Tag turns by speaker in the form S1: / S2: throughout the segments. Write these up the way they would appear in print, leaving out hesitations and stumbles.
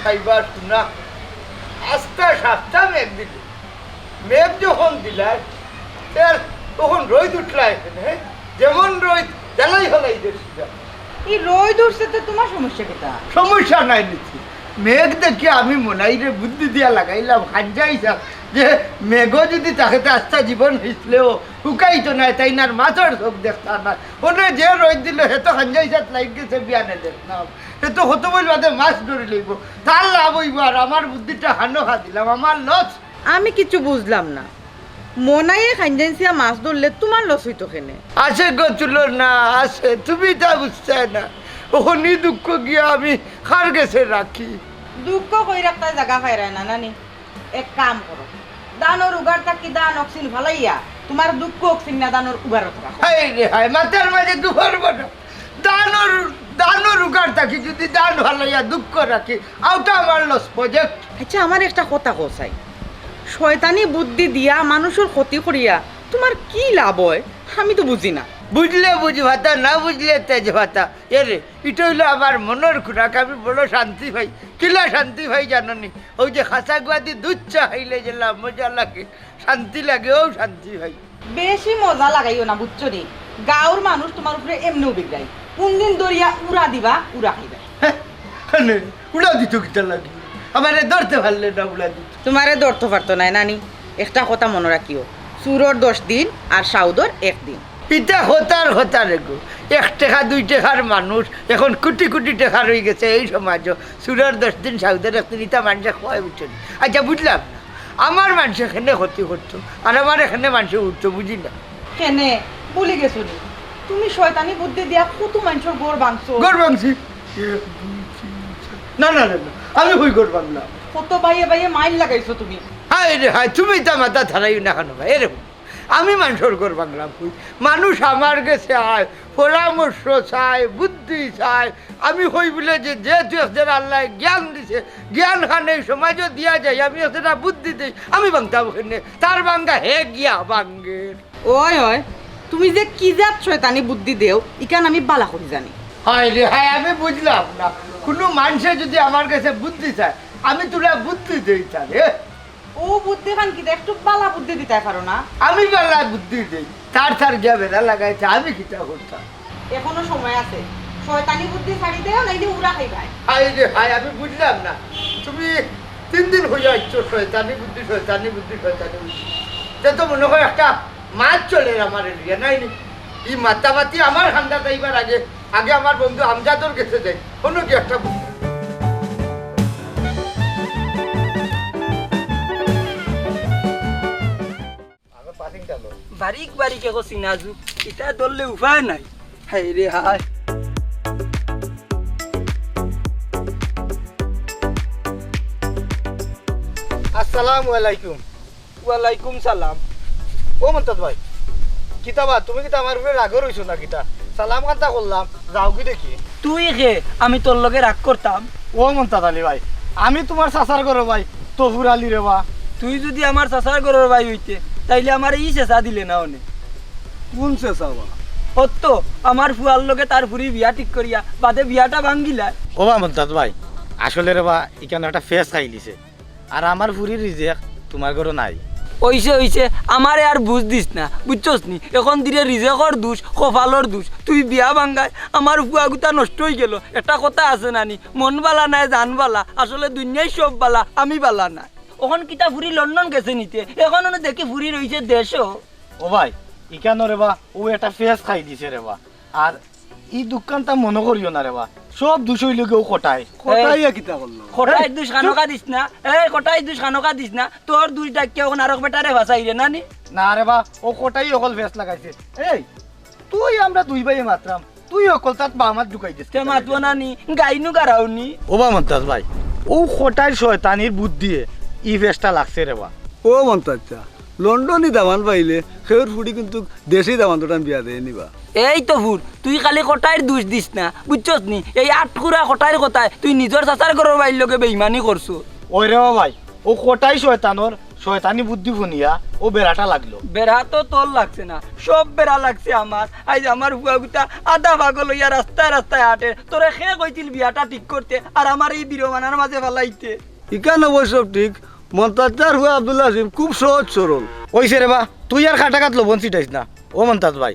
S1: খাইবা শুনা আস্তা সাতটা মেঘ দিল মেঘ যখন দিলাই তখন রোদ উঠলাই যেমন রোদ জ্বালাই হলাই দেশটা
S2: এই রোদ উঠছে তো তোমার সমস্যা কেটা
S1: সমস্যা নাই নিচ্ছি মেঘ দেখে আমি মনাইরে বুদ্ধি দিয়া লাগাইলাম খাঞ্জাইছা যে মেঘ যদি তাকে আস্তা জীবন হিসলেও শুকাইতো নাই তাই নার মাথার চোখ দেখতা না ওনে যে রোদ দিল সে তো খাঞ্জাইছাত লাইক গেছে বিয়ানে দেখলাম সে তো হতো বল বাদে মাছ ধরে লইব তার লাভ হইব আর আমার বুদ্ধিটা হানো খা দিলাম আমার লস
S2: আমি কিছু বুঝলাম না মনাইয়ে খাইজানসিয়া মাছ ধরলে তোমার লস হইতো কেনে
S1: আছে গো তুলো না আছে তুমি তা বুঝতে না ওখানে দুঃখ গিয়া আমি খার গেছে রাখি
S2: দুঃখ কই রাখতে জায়গা খাইরায় না নানি এক কাম করো দানোর উগার থাকি দান অক্সিন ভালাইয়া তোমার দুঃখ অক্সিন না দানোর উগারত রাখো
S1: হাই রে হাই মাথার মাঝে দুবার বড় দানোর উগার থাকি যদি দান ভালাইয়া দুঃখ রাখি আউটা আমার লস প্রজেক্ট
S2: আচ্ছা আমার একটা কথা কোসাই শয়তানি বুদ্ধি দিয়া মানুষের ক্ষতি করিয়া তোমার কি লাভ হয় আমি তো বুঝি না
S1: বুঝলে বুঝ ভাতা না বুঝলে তেজ ভাতা এরে এটা হইলো আমার মনের খুরাক আমি বড় শান্তি ভাই কিলা শান্তি ভাই জাননি ওই যে খাসাগুয়াদি দুধ চা হাইলে গেলাম মজা লাগে শান্তি লাগে ও শান্তি ভাই
S2: বেশি মজা লাগাইও না বুঝছো রে গাঁওর মানুষ তোমার উপরে এমনিও বিগড়াই কোনদিন দরিয়া উড়া দিবা উড়া খাইবা
S1: উড়া দিত কিটা লাগে আমারে ধরতে পারলে না উড়া দিত
S2: তোমারে ধরতে পারতো না নানি একটা কথা মনে রাখিও সুরর 10 দিন আর সাউদর 1 দিন
S1: পিতা হতার গো 1 টাকা 2 টাকার মানুষ এখন কোটি কোটি টাকা রয়ে গেছে এই সমাজও সুরের 10 দিন সাউদের 1 দিন ইটা মানুষে খোয়াই উঠছেন আচ্ছা বুঝলাম আমার মানুষ এখানে ক্ষতি করতো আর আমার এখানে মানুষ উঠতো বুঝি না
S2: কেনে বলি গেছো নি তুমি শয়তানি বুদ্ধি দিয়া কত মানুষের গোড় ভাঙছো
S1: গড় ভাঙছি না না না আমি হই গড় ভাঙলাম
S2: কত বাইয়ে বাইয়ে মাইল লাগাইছো তুমি
S1: হায় রে হায় তুমি তা মাথা ধারাই না কেন ভাই এরকম আমি মানুষের গড় ভাঙলাম হই মানুষ আমার কাছে আয় পরামর্শ চায় বুদ্ধি চায় আমি হই বলে যে যেহেতু এদের আল্লাহ জ্ঞান দিছে জ্ঞান খানে সমাজও দিয়া যায় আমি এতটা বুদ্ধি দিই আমি ভাঙতাম ওখানে তার ভাঙ্গা হে গিয়া ভাঙ্গের
S2: ওই ওই তুমি যে কি জাত শয়তানি বুদ্ধি দেও ইকান আমি বালা করি জানি
S1: হায় রে হায় আমি বুঝলাম না কোনো মানুষে যদি আমার কাছে বুদ্ধি চায় আমি তোরা বুদ্ধি দিই তাহলে
S2: ও বুদ্ধি খান কি একটু বালা বুদ্ধি দিতে পারো না
S1: আমি বেলা বুদ্ধি দিই তার গিয়া বেড়া লাগাইছে আমি কিতা করতাম
S2: এখনো সময় আছে শয়তানি বুদ্ধি ছাড়ি দেও নাইলে উড়া খাইবাই
S1: হাই রে হাই আমি বুঝলাম না তুমি 3 দিন হয়ে যাচ্ছ শয়তানি বুদ্ধি তো মনে হয় একটা মাছ চলে আমার এদিকে নাই নি এই মাতামাতি আমার হামদা যাইবার আগে আমার বন্ধু আমজাদর গেছে যাই কোনো কি একটা
S3: বারিক বারিক একো চিনাজু এটা ধরলে উপায় নাই হাই রে হাই
S1: আসসালামু আলাইকুম
S3: ওয়ালাইকুম সালাম
S1: ও মন্তাজ ভাই কিতাবা তুমি কিতা আমার উপরে রাগ রইছো না কিতা সালাম কান্তা করলাম যাও কি দেখি
S3: তুই খে আমি তোর লগে রাগ করতাম
S1: ও মন্তাজ আলী ভাই আমি তোমার চাচার করো ভাই তফুর আলী রে বা
S3: তুই যদি আমার চাচার ঘরের ভাই হইতে তাইলে আমার এই চেঁচা দিলে না অনেক
S1: কোন চেঁচা বা
S3: সত্য আমার ফুয়ার লগে তার ফুরি বিয়া ঠিক করিয়া বাদে বিয়াটা ভাঙ্গিলা
S4: ও বা মন্তাজ ভাই আসলে রে বা এখানে একটা ফেস খাই দিছে আর আমার ফুরির রিজেক্ট তোমার ঘরে নাই
S3: হইছে আমারে আর বুঝ দিস না বুঝছস নি এখন দিলে রিজেকর দোষ কপালর দোষ তুই বিয়া ভাঙ্গায় আমার ফুয়া গুতা নষ্ট হয়ে গেল একটা কথা আছে নানি মন বালা নাই জান বালা আসলে দুনিয়ায় সব বালা আমি বালা নাই ওখান কিতা ফুরি লন্ডন গেছে নিতে এখন দেখি ফুরি রয়েছে দেশও
S4: ও ভাই এখানে রে বা ও একটা ফেস খাই দিছে রে বা আর এই দোকানটা মনে করিও না রে বা সব দুশোই লোকে ও কটাই
S1: কিতা করলো
S3: কটাই দুষ খানকা দিস না কটাই দুষ খানকা দিস না তোর দুই টাকা এখন আরো বেটারে ভাসাই রে নানি
S4: না রে বা ও কটাই অকল ফেস লাগাইছে এই তুই আমরা দুই ভাই মাত্রাম তুই অকল তাত বামাত ঢুকাই দিস
S3: তে মাতবো নানি গাইনু গারাওনি
S4: ও বা মন্তাজ ভাই ও কটাই শয়তানির বুদ্ধি ই ফেসটা লাগছে রে বা
S5: ও মন্তাচ্ছা লন্ডনই দামান পাইলে সেওর ফুড়ি কিন্তু দেশেই দামান দুটান বিয়া দেয় নিবা
S3: এই তো ভুল তুই খালি কটাইর দোষ দিস না বুঝছস নি এই আটকুরা কটাইর কথায় তুই নিজের চাচার ঘরের বাইর লগে বেইমানি করছো
S4: ওই রে বা ভাই ও কটাই শয়তানোর শয়তানি বুদ্ধি ফুনিয়া ও বেড়াটা লাগলো।
S3: বেড়া তো তোর লাগছে না, সব বেড়া লাগছে আমার। আজ আমার হুয়া গুতা আধা পাগল হইয়া রাস্তায় রাস্তায় হাঁটে। তোরে খে কইছিল বিয়াটা ঠিক করতে আর আমার এই বিরমানার মাঝে ফেলাইতে।
S5: ইকান অবশ্য ঠিক, মন্তাজার হুয়া আব্দুল আসিম খুব সহজ সরল।
S4: ওইছে রে বা, তুই আর খাটাকাত লবণ ছিটাইস না। ও মন্তাজ ভাই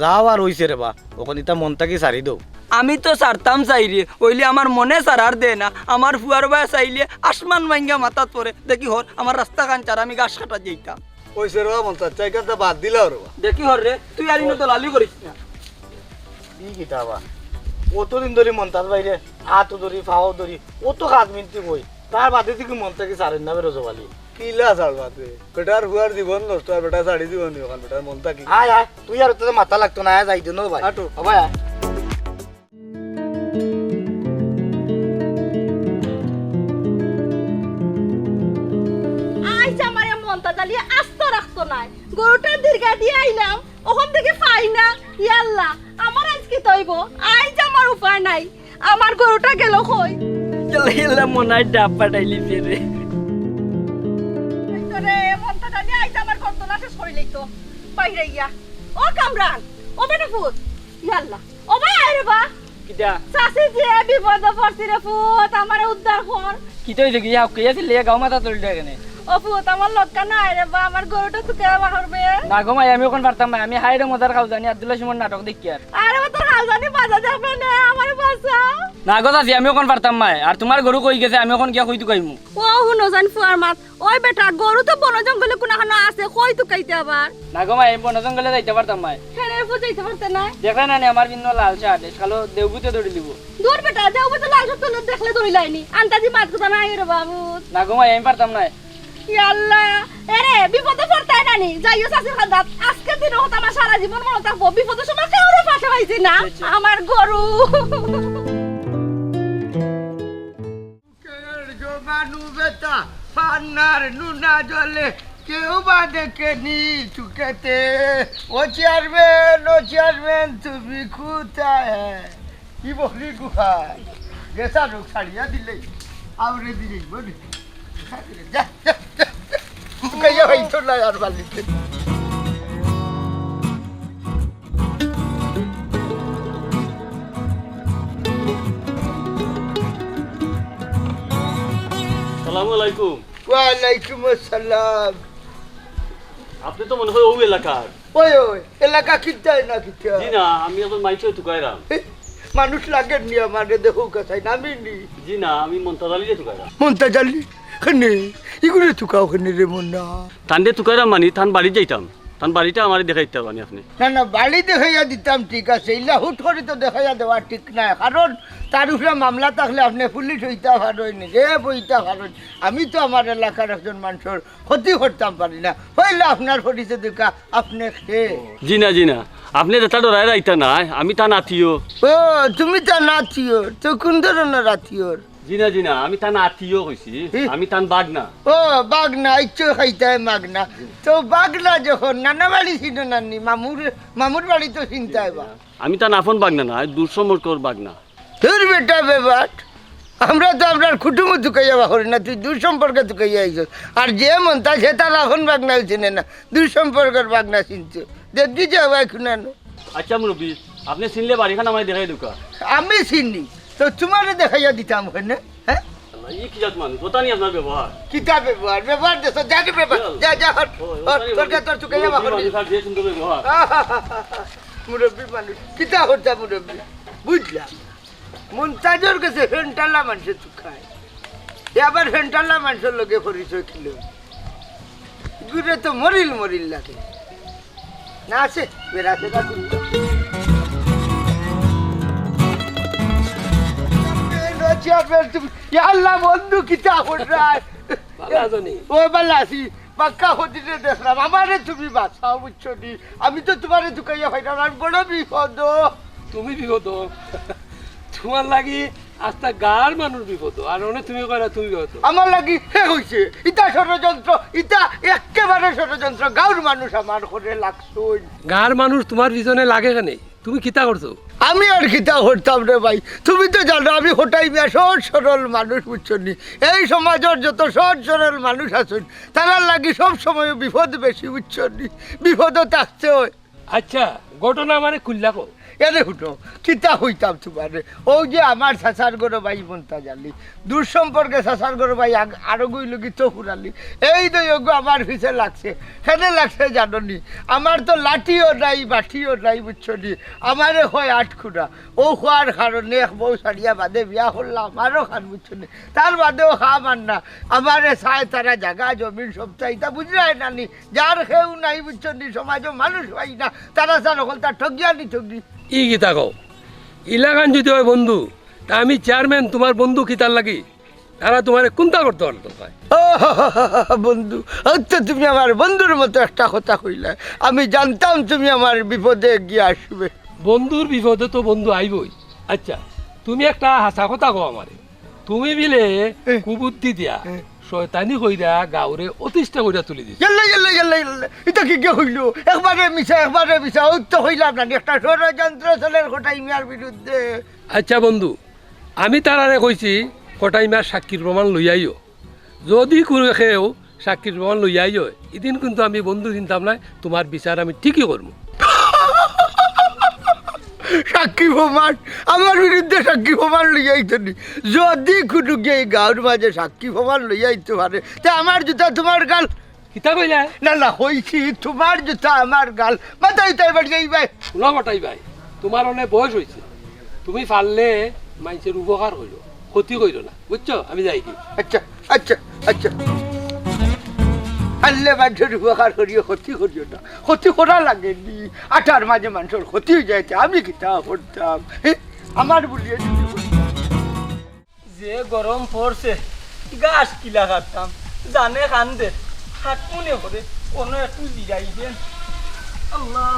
S4: যাও আর ওইছে রে বা, ওখান ইতা মনটাকে সারি দৌ।
S3: আমি তো সারতাম চাই রে, ওইলে আমার মনে সারার দে না। আমার ফুয়ার বাই চাইলে আসমান ভাঙ্গা মাথাত পরে দেখি হর আমার রাস্তা কাঞ্চার আমি গাছ কাটা যেতাম।
S5: কইছে রে মন্তাজা ইকানটা বাদ দিলা রে।
S3: দেখি হর রে, তুই আর ইনো দলালি করিস না।
S4: কি কিতাবা কতদিন ধরে মন্তাজ ভাই রে হাতও ধরি ফাও ধরি ও তো হাত মিনতি বই, তার বাদে থেকে মনটাকে সারেন না রোজবালি।
S5: কিলা ছাড়বাতে বেটার হুয়ার জীবন নষ্ট হয়, বেটা ছাড়ি জীবন ওখান বেটার মনটা কি।
S4: আয় আয়, তুই আর তোর মাথা লাগতো না, আয় যাইতো না ভাই।
S5: হাঁটো।
S4: ভাই আয়।
S6: আইজ আমার মনটা জ্বালিয়ে আস্ত রাখতো নাই, গরুটা দীর্ঘা দিয়ে আইলাম ওখান থেকে পাই না। ইয়াল্লা আমার আজ কি তৈব, আইজ আমার উপায় নাই, আমার গরুটা গেল কই।
S3: এলা মনে হয় ডাব পাঠাইলি রে।
S6: রে মনটা জ্বালিয়ে আইজ আমার গর্দনা শেষ করে লইতো বাইরে ইয়া। ও কামরান, ও বেটা ফুট, ইয়াল্লা ও ভাই আইরে বা
S3: কিটা
S6: চাষি যে বিপদ পড়ছি রে ফুট, আমার উদ্ধার কর।
S3: কি তো হইছে কি কইয়াছিল লে গাও মাথা তুলি দেখানে।
S6: ও ফুট আমার লক্কা না আইরে বা, আমার গরুটা তো কেবা করবে।
S3: না গো মাই আমি ওখান পারতাম না, আমি হাইরে মজার খাও জানি আব্দুল্লাহ সিমন নাটক দেখি আর।
S6: আরে ও তোর হালদানি বাজা যাবে না, আমার বাঁচাও।
S3: না গো চাচি আমি ওখান পারতাম মাই, আর তোমার গরু কই গেছে আমি ওখান গিয়া কইতু কইমু।
S6: ও হুনো জান ফুয়ার মাত, ওই বেটা গরু তো বন জঙ্গলে কোনাখানো আছে, কই তো কাইতে আবার।
S3: না গো মাই বন জঙ্গলে যাইতে পারতাম মাই।
S6: হেরে ফুজাইতে পারতে না।
S3: দেখলে না আমার ভিন্ন লাল শার্ট কালো দেবুতে দৌড়ি দিব।
S6: দূর বেটা যাও বেটা লাল সব তোলে দেখলে ধরি লাইনি, আন্তাজি মাত কথা নাই রে বাবু।
S3: না গো মাই আমি পারতাম না।
S6: ইয়াল্লা এরে বিপদে পড়তাই নানি, যাইও চাষির খাদাত আজকে দিন হত আমার সারা জীবন মনে থাকবো, বিপদের সময় কাউরে পাশে পাইছি না আমার গরু।
S1: জমানু বেটা ফান্নার নুনা জলে কেউ বা দেখেনি চুকেতে। ও চেয়ারম্যান তুমি কোথায়? কি বলি গুহায় গেছা রোগ ছাড়িয়া দিলে আউরে দিলে বলি যা কাইয়া হইতো না আর বালিতে।
S7: সালামু আলাইকুম।
S1: ওয়ালাইকুম আসসালাম।
S7: আপনি তো মনে হয় ও এলাকার?
S1: ওই এলাকা কিনতে না কিনতে
S7: জি না, আমি এখন মাইছে তুকাইরাম।
S1: মানুষ লাগেন নি আমারে দেখো কাছাই নামি নি।
S7: জি না, আমি মন্তাজালি যে তুকাইরাম।
S1: মনটা জানলি খানে এগুলো তুকাও খানে রে মন না।
S7: তান দিয়ে তুকাইরাম মানে তান বাড়ি যাইতাম, তান বাড়িটা আমার দেখাইতে পারি আপনি।
S1: না বাড়ি দেখাইয়া দিতাম ঠিক আছে, ইলা হুট করে তো দেখাইয়া দেওয়া ঠিক না, কারণ তার উপরে মামলা থাকলে আপনি পুলিশ হইতে পারেন, রে বইতে পারেন। আমি তো আমার এলাকার একজন মানুষের ক্ষতি করতাম পারি না, হইলে আপনার পরিচয় দেখা আপনি খেয়ে।
S7: জি না, আপনি এটা ডরাই রাইতা না, আমি তান আত্মীয়।
S1: ও তুমি তা নাচিও তো কোন ধরনের আত্মীয়র?
S7: জি না, আমি তান আত্মীয় কইছি, আমি তান বাঘ না।
S1: ও বাগনা ইচ্ছো খাইতে মাগনা তো বাগনা যখন নানা বাড়ি ছিল নানি মামুর বাড়ি তো চিন্তায় বা।
S7: আমি তান আপন বাঘ না, দূর সম্পর্কর বাঘ না।
S1: তোর বেটা বেবাট আমরা তো আপনার কুটুমো তুকাইয়া বাহরি না, তুই দূর সম্পর্কে তুকাইয়া আইস। আর যে মন তা সে তার আপন বাগনা চিনে না, দূর সম্পর্কের বাগনা চিনছো দেখি যাও এখন।
S7: আচ্ছা মুরব্বী, আপনি চিনলে বাড়িখান আমার দেখাই ঢুকা।
S1: আমি চিনি তো তোমারে দেখাইয়া দিতাম ওখানে। হ্যাঁ
S7: ই কি জাত মানুষ, ওটা নিয়ে আপনার ব্যবহার।
S1: কিতা ব্যবহার দেশ যাকে ব্যবহার যা তোর তুকাইয়া বাহরি
S7: যে সুন্দর ব্যবহার।
S1: মুরব্বী মানুষ কিতা হত্যা মুরব্বী বুঝলাম। মন্তাজর কাছে ফেন্টাল্লা মানুষের চুখায়, আবার ফেন্টাল্লা মানুষের লোকে পরিচয় ছিল ঘুরে তো মরিল লাগে না আছে বেড়াতে আল্লাহ বন্ধু কিতা হঠাৎ ও বালা আছি পাক্কা হদিনে দেখলাম আমারে তুমি বাঁচাও বুঝছো নি, আমি তো তোমারে ঢুকাইয়া ফাইলাম, আমি বড় বিপদ।
S8: তুমি বিপদ তোমার লাগি আস্তা গার মানুষ বিপদ, আর অনেক তুমি করা তুমি বিপদ।
S1: আমার লাগি হে হইছে ইটা ষড়যন্ত্র, ইটা একেবারে ষড়যন্ত্র। গাঁর মানুষ আমার ঘরে লাগছো।
S8: গার মানুষ তোমার পিছনে লাগে কেন? তুমি কিতা করছো?
S1: আমি আর কিতা করতাম রে ভাই, তুমি তো জানো আমি হঠাই মিয়া সহজ সরল মানুষ, বুঝছো নি? এই সমাজের যত সহজ সরল মানুষ আছেন তারার লাগি সব সময় বিপদ বেশি, বুঝছো নি? বিপদও থাকতে হয়।
S8: আচ্ছা ঘটনা মানে খুললা কো।
S1: এরে শুনো, কিতা হইতাম তোমার, ওই যে আমার শাসার গরো ভাই মনতা জানি দূর সম্পর্কে শাসার গরো ভাই আরো গইল কি তো ফুরালি, এই দয়োগ আমার পিছে লাগছে, কেন লাগছে জানো নি? আমার তো লাঠিও নাই বাঠিও নাই, বুঝছো নি? আমারে হয় 8 খুঁড়া, ও খোয়ার কারণে এক বউ সারিয়া বাদে বিয়া করলাম, আমারও খান, বুঝছো নি? তার বাদেও খাম আর না, আমারে চায় তারা জায়গা জমিন সব চাইতা, বুঝলাই নানি? যার কেউ নাই, বুঝছো নি? সমাজও মানুষ পাই না, তারা চান হল তার ঠগিয়া নি ঠগি।
S8: ই গীতা কও, ইলাকান যদি হয় বন্ধু, তা আমি চেয়ারম্যান, তোমার বন্ধু কিতার লাগি, তারা তোমার কোনটা করতে পারতো ভাই?
S1: বন্ধু, তো তুমি আমার বন্ধুর মতো একটা কথা কইলে, আমি জানতাম তুমি আমার বিপদে গিয়ে আসবে।
S8: বন্ধুর বিপদে তো বন্ধু আইবই। আচ্ছা তুমি একটা হাসা কথা কও আমারে, তুমি বিলে কুবুদ্ধি দিয়া শয়তানি কইরা গাউরে অতিষ্ঠা কইরা তুলি দিছ।
S1: গেলে গেলে গেলে গেলে এটা কি কে হইল? একবারে মিশা ওই তো হইলাম না, একটা ষড়যন্ত্র চলের ঘটাই মিয়ার বিরুদ্ধে।
S8: আচ্ছা বন্ধু, আমি তারারে কইছি কটাই মার সাক্ষীর প্রমাণ লইয়াইও, যদি কোনো কেউ সাক্ষীর প্রমাণ লইয়াইও এদিন কিন্তু আমি বন্ধু চিন্তাম নাই, তোমার বিচার আমি ঠিকই করবো।
S1: সাক্ষী প্রমাণ? আমার বিরুদ্ধে সাক্ষী প্রমাণ লইয়াইতে নি? যদি কোনো গিয়ে গাঁর মাঝে সাক্ষী প্রমাণ লইয়াইতে পারে তা আমার জুতা তোমার গাল।
S8: কিতা কইলা?
S1: না না হইছি, তোমার জুতা আমার গাল, মাথায় তাই বাড়ি যাইবাই।
S8: শোনা কটাই ভাই, তোমার অনেক বয়স হয়েছে, তুমি পারলে মানুষের উপকার হইল, ক্ষতি কইল না, বুঝছো? আমি যাই কি?
S1: আচ্ছা আচ্ছা আচ্ছা, আল্লে মানুষের উপকার করিও, ক্ষতি করিও না। ক্ষতি করা লাগেনি, আটার মাঝে মানুষের ক্ষতি হয়ে যাইতে আমি কিতা করতাম? আমার বলিয়ে
S3: যে গরম পড়ছে গাছ কিলা কাটতাম, জানে কান্দে হাত মনে করে কোনো একটু জিরাইবেন। আল্লাহ